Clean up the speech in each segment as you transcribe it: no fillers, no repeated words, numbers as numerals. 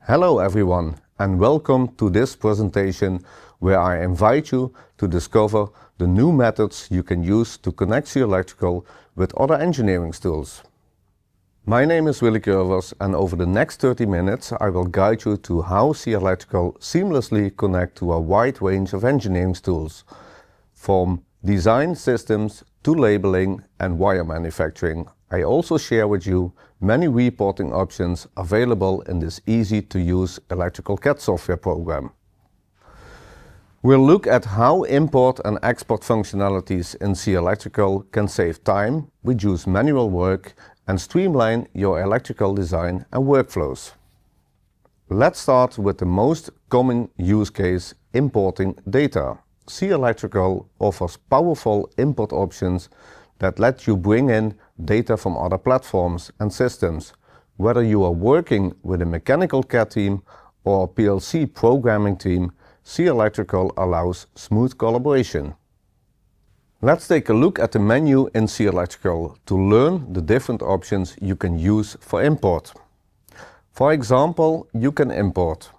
Hello everyone, and welcome to this presentation where I invite you to discover the new methods you can use to connect C Electrical with other engineering tools. My name is Willy Curvers, and over the next 30 minutes I will guide you to how C Electrical seamlessly connect to a wide range of engineering tools, from design systems to labeling and wire manufacturing. I also share with you many reporting options available in this easy-to-use electrical CAD software program. We'll look at how import and export functionalities in C Electrical can save time, reduce manual work, and streamline your electrical design and workflows. Let's start with the most common use case: importing data. C Electrical offers powerful import options that let you bring in data from other platforms and systems. Whether you are working with a mechanical CAD team or a PLC programming team, C Electrical allows smooth collaboration. Let's take a look at the menu in C Electrical to learn the different options you can use for import. For example, you can import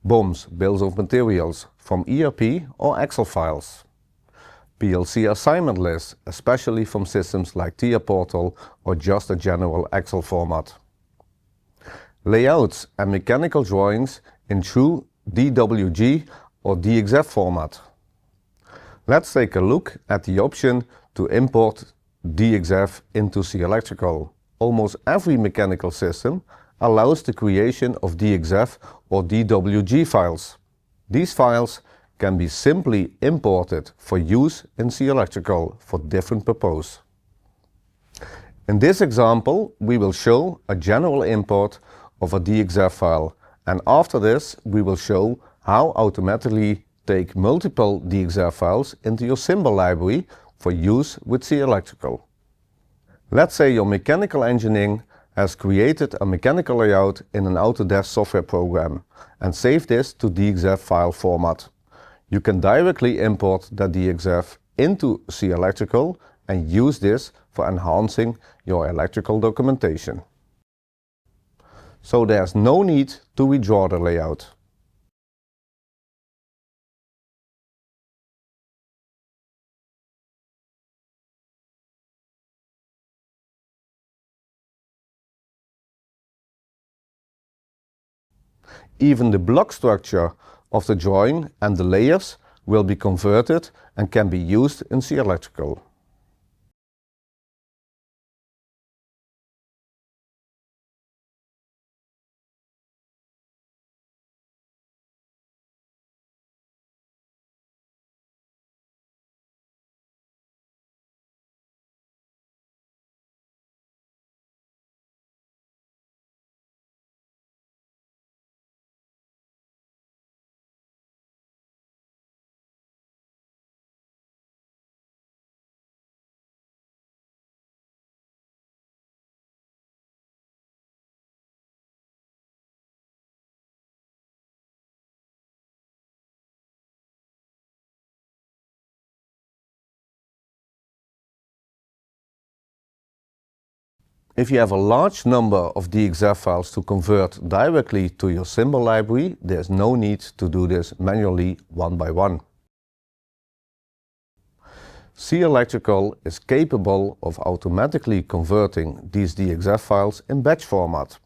BOMs, bills of materials, from ERP or Excel files. PLC assignment lists, especially from systems like TIA Portal or just a general Excel format. Layouts and mechanical drawings in true DWG or DXF format. Let's take a look at the option to import DXF into C Electrical. Almost every mechanical system allows the creation of DXF or DWG files. These files can be simply imported for use in C Electrical for different purposes. In this example, we will show a general import of a DXF file, and after this we will show how automatically take multiple DXF files into your symbol library for use with C Electrical. Let's say your mechanical engineering has created a mechanical layout in an Autodesk software program and saved this to DXF file format. You can directly import that DXF into C Electrical and use this for enhancing your electrical documentation. So there's no need to redraw the layout. Even the block structure of the drawing and the layers will be converted and can be used in C Electrical. If you have a large number of DXF files to convert directly to your symbol library, there's no need to do this manually one by one. C Electrical is capable of automatically converting these DXF files in batch format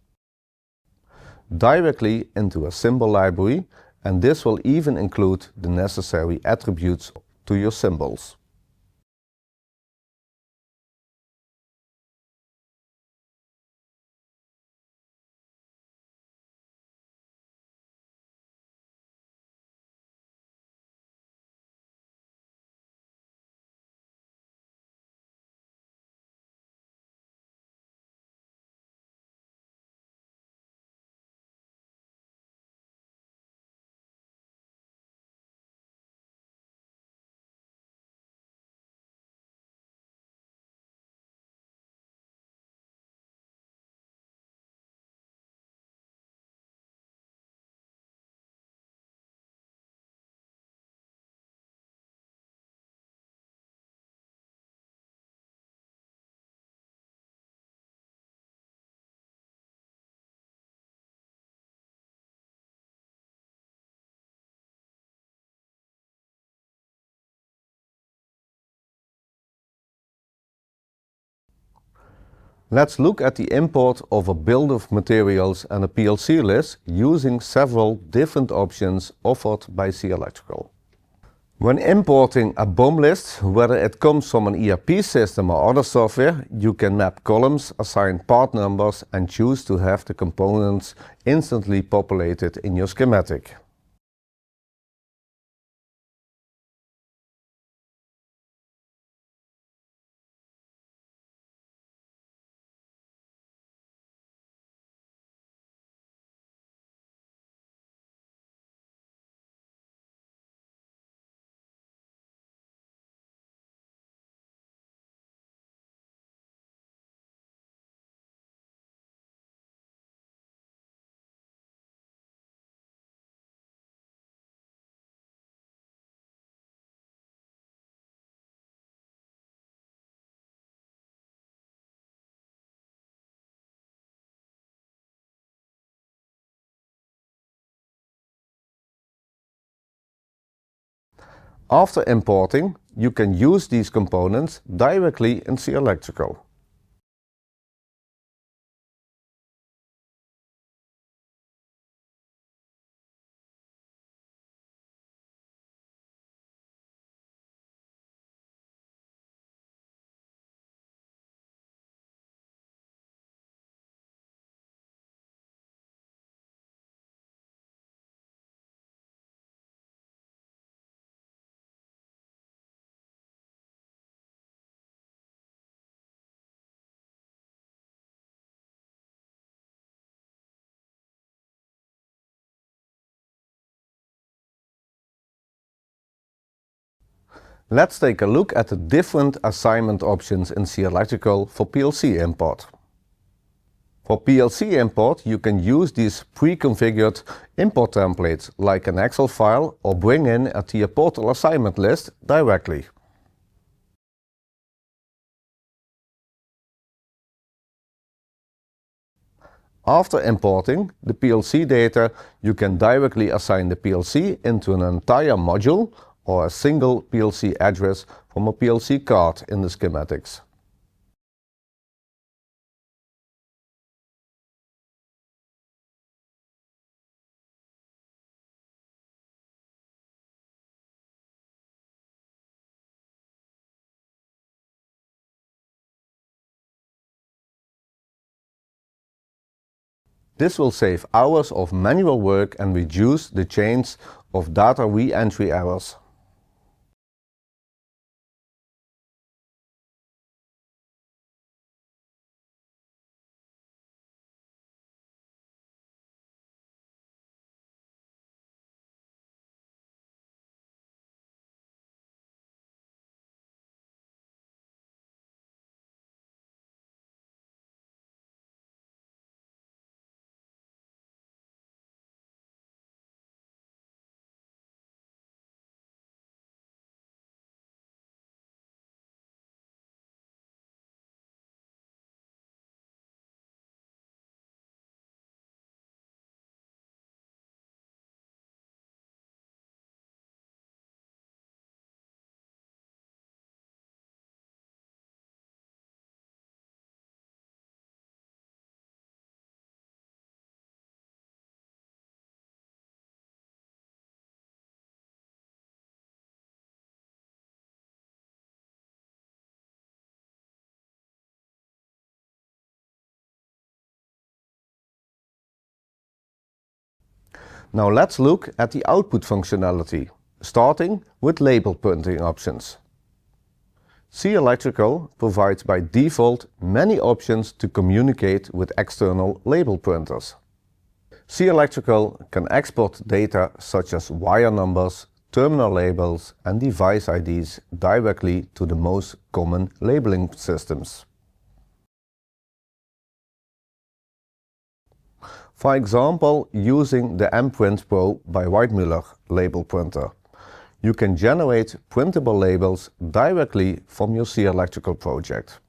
directly into a symbol library, and this will even include the necessary attributes to your symbols. Let's look at the import of a bill of materials and a PLC list using several different options offered by C Electrical. When importing a BOM list, whether it comes from an ERP system or other software, you can map columns, assign part numbers and choose to have the components instantly populated in your schematic. After importing, you can use these components directly in C Electrical. Let's take a look at the different assignment options in C Electrical for PLC import. For PLC import, you can use these pre-configured import templates like an Excel file or bring in a TIA Portal assignment list directly. After importing the PLC data, you can directly assign the PLC into an entire module or a single PLC address from a PLC card in the schematics. This will save hours of manual work and reduce the chance of data re-entry errors. Now let's look at the output functionality, starting with label printing options. C Electrical provides by default many options to communicate with external label printers. C Electrical can export data such as wire numbers, terminal labels and device IDs directly to the most common labeling systems. For example, using the mPrint Pro by Weidmuller label printer, you can generate printable labels directly from your C Electrical project.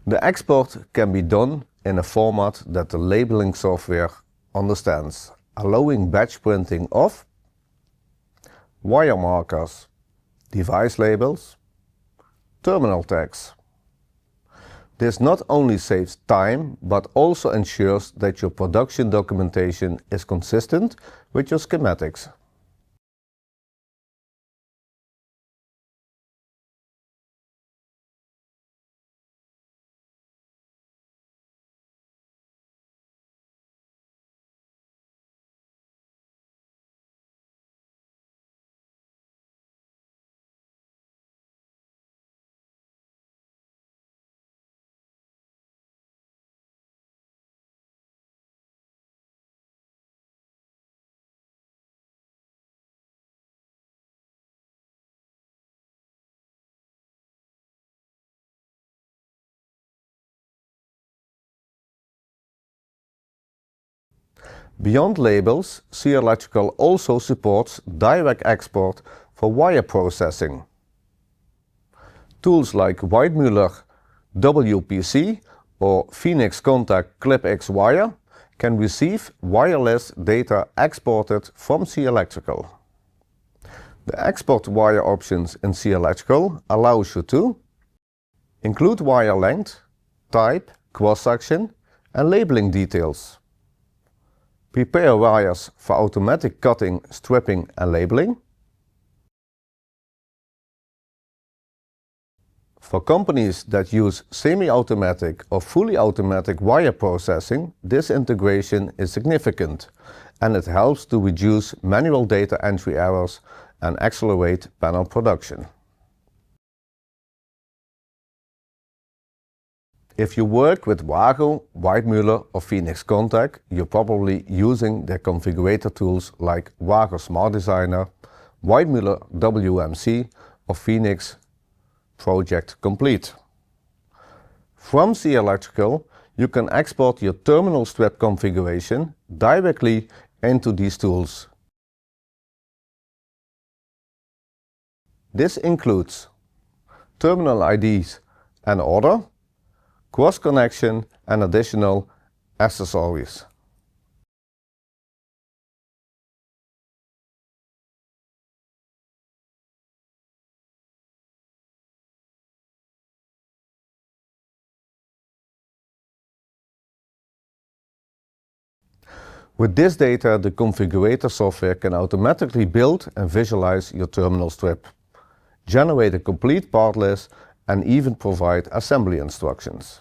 The export can be done in a format that the labeling software understands allowing batch printing of wire markers, device labels, terminal tags. This not only saves time, but also ensures that your production documentation is consistent with your schematics. Beyond labels, C Electrical also supports direct export for wire processing. Tools like Weidmuller WPC or Phoenix Contact ClipX Wire can receive wireless data exported from C Electrical. The export wire options in C Electrical allows you to include wire length, type, cross-section and labeling details. Prepare wires for automatic cutting, stripping and labeling. For companies that use semi-automatic or fully automatic wire processing, this integration is significant and it helps to reduce manual data entry errors and accelerate panel production. If you work with Wago, Weidmuller or Phoenix Contact, you're probably using their configurator tools like Wago Smart Designer, Weidmuller WMC or Phoenix Project Complete. From C Electrical, you can export your terminal strip configuration directly into these tools. This includes terminal IDs and order, cross-connection and additional accessories. With this data, the configurator software can automatically build and visualize your terminal strip, generate a complete part list and even provide assembly instructions.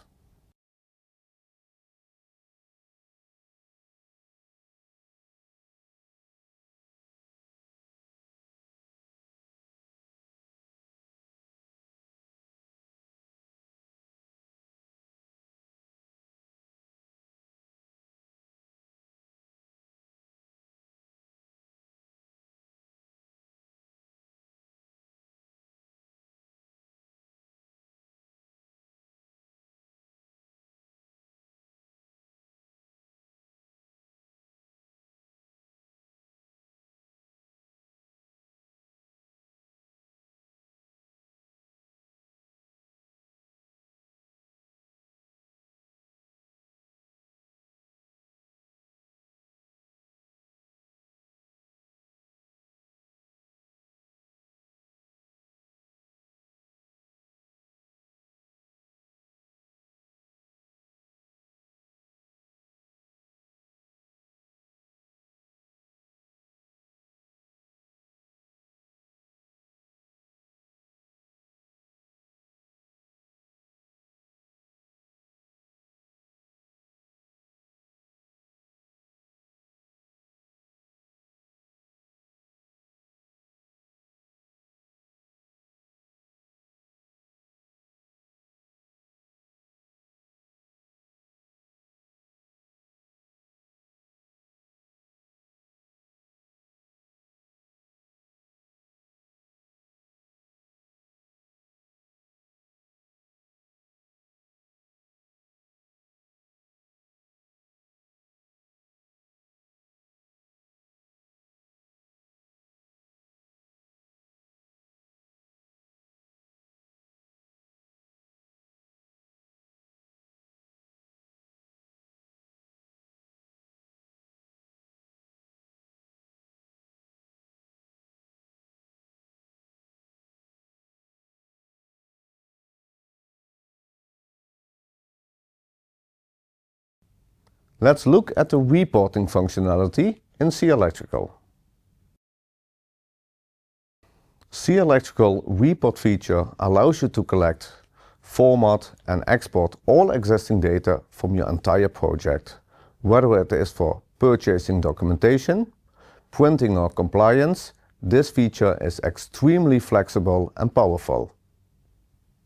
Let's look at the reporting functionality in C Electrical. C Electrical Report feature allows you to collect, format and export all existing data from your entire project, whether it is for purchasing documentation, printing or compliance. This feature is extremely flexible and powerful.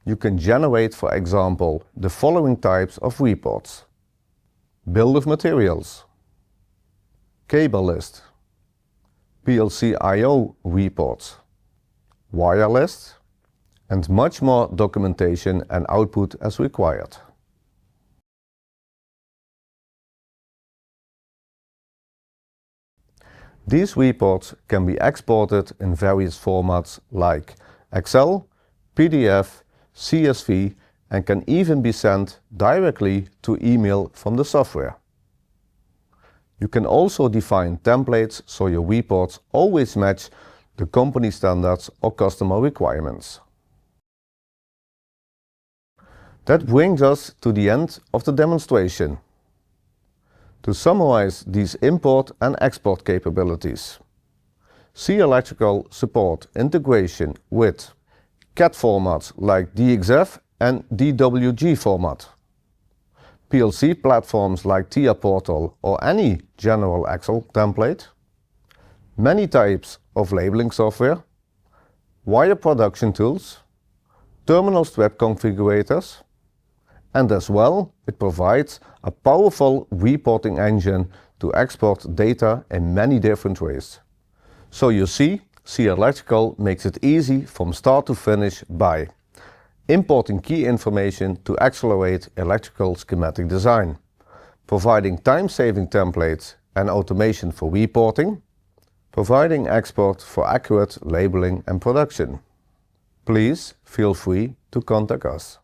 You can generate, for example, the following types of reports: bill of materials, cable list, PLC I/O reports, wire list, and much more documentation and output as required. These reports can be exported in various formats like Excel, PDF, CSV, and can even be sent directly to email from the software. You can also define templates so your reports always match the company standards or customer requirements. That brings us to the end of the demonstration. To summarize these import and export capabilities: C Electrical support integration with CAD formats like DXF and DWG format, PLC platforms like TIA Portal or any general Excel template, many types of labeling software, wire production tools, terminal strip configurators, and as well it provides a powerful reporting engine to export data in many different ways. So you see, C Electrical makes it easy from start to finish by importing key information to accelerate electrical schematic design, providing time-saving templates and automation for reporting, providing export for accurate labeling and production. Please feel free to contact us.